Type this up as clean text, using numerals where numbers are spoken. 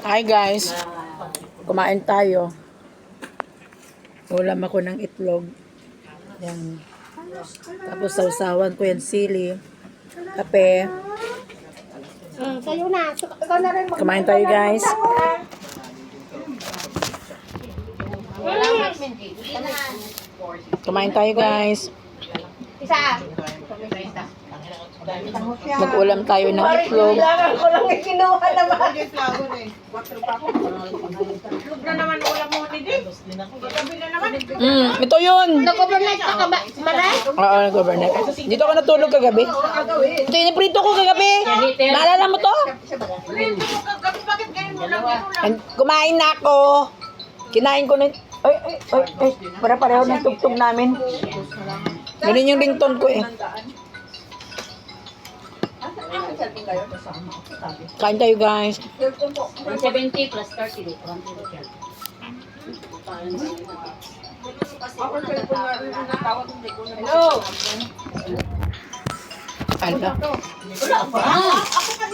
Hi guys, kumain tayo. Ulam ako ng itlog. Yan. Tapos sausawan ko yan sili, kape. Sa'yo na. Ikaw na rin. Kumain tayo guys. Kumain tayo guys. Isa. Mag-ulam tayo ng itlog. Kailangan ko lang kinuha naman. Itlog na naman ulam mo, Didi. Gabi na naman. Ito yun. Nag-overnight ka ba? Maray? Oo, nag-overnight. Dito ako natulog kagabi. Ito yung prito ko kagabi. Naalala mo to? Gabi, bakit ganyan mo lang kinulam? Kumain na ako. Kinain ko na. Ay. Para-pareho ng tugtog namin. Ganun yung ringtone ko eh. Kain tayo guys. 170 plus 30. Hello. Ano? Wala pa.